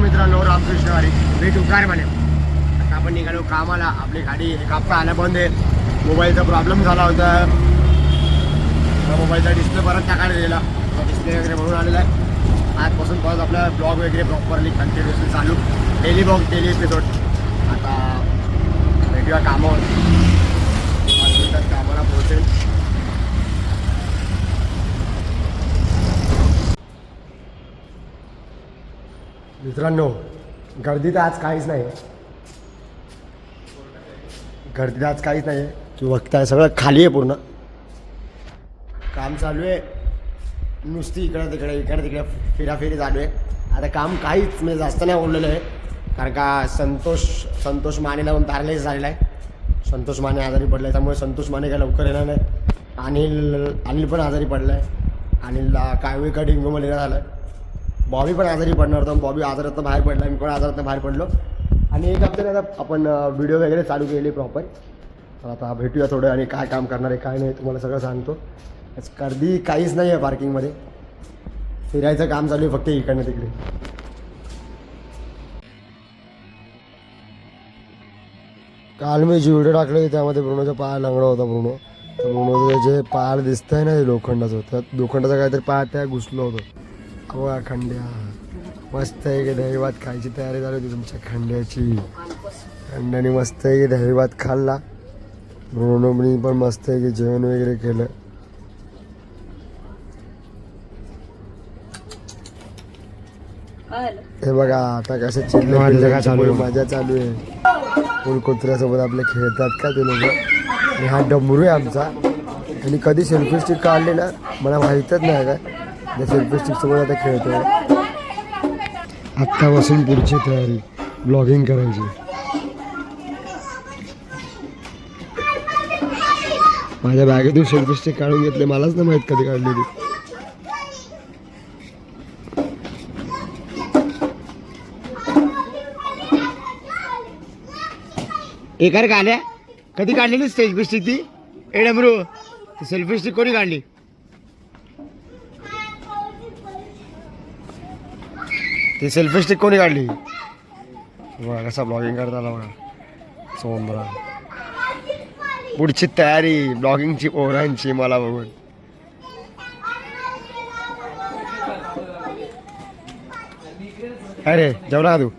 मित्रांनो, रामकृष्ण हरी. भेटू कार म्हणे. आता आपण निघालो कामाला. आपली गाडी एक हप्ता आला बंद आहे. मोबाईलचा प्रॉब्लेम झाला होता. मोबाईलचा डिस्प्ले परत टाकायला दिला. डिस्प्ले वगैरे म्हणून आलेला आहे. आजपासून परत आपला ब्लॉग वगैरे प्रॉपरली कंटिन्युअसली चालू. Daily blog, daily episode. आता भेटूया कामावर. 5 मिनिटात कामाला पोहोचेल. मित्रांनो, गर्दी तर आज काहीच नाही. गर्दी आज काहीच नाही. तू बघताय सगळं खाली आहे. पूर्ण काम चालू आहे. नुसती इकडे तिकडे फिराफिरी चालू आहे. आता काम काहीच म्हणजे जास्त नाही ओढलेलं आहे. कारण का संतोष मानेला पण पॅरालाइज झालेला आहे. संतोष माने आजारी पडला आहे. त्यामुळे संतोष माने काय लवकर येणार नाही. अनिल पण आजारी पडला आहे. अनिलला कावीळ डेंग्यू मलेरिया झाला आहे. बॉबी पण आजारी पडणार होता. बॉबी आजारातनं बाहेर पडला. मी पण आजारातनं बाहेर पडलो. आणि एक हप्त्याने आता आपण व्हिडिओ वगैरे चालू केले प्रॉपर. आता भेटूया थोडं. आणि काय काम करणार आहे काय नाही तुम्हाला सगळं सांगतो. गर्दी काहीच नाही आहे. पार्किंगमध्ये फिरायचं काम चालू आहे फक्त इकडनं तिकडे. काल मी जे व्हिडिओ टाकले त्यामध्ये ब्रुनोचा पाय लंगडा होता. तर ब्रुनोचं जे पाय दिसत आहे ना लोखंडाचं, त्यात लोखंडाचं काहीतरी पाय त्या घुसलं होतं. बघा खंड्या मस्त आहे की दही भात खायची तयारी झाली होती तुमच्या खंड्याची. खंड्याने मस्त आहे की दही भात खाल्ला. ब्रुनोनी पण मस्त आहे की जेवण वगैरे केलं. हे बघा आता कसं चिल्ले मजा चालू आहे. फुल कुत्र्यासोबत आपले खेळतात का ते लोक. आणि हा डमरू आहे आमचा. आणि कधी सेल्फी स्टिक काढली ना मला माहीतच नाही काय. त्या सेल्फी स्टिक सोबत आता खेळतोय. आत्तापासून पुढची तयारी ब्लॉगिंग करायची. माझ्या बॅगेतून सेल्फी स्टिक काढून घेतले. मलाच नाही माहीत कधी काढलेली. एकार काढल्या कधी काढलेली सेल्फी स्टिक ती ए डमरू. ती सेल्फी स्टिक कोणी काढली. ती सेल्फी स्टिक कोणी काढली. बघा कसा ब्लॉगिंग करत आला बघा सोमरा. पुढची तयारी ब्लॉगिंगची पोरांची मला बघून. अरे जेवला का तू.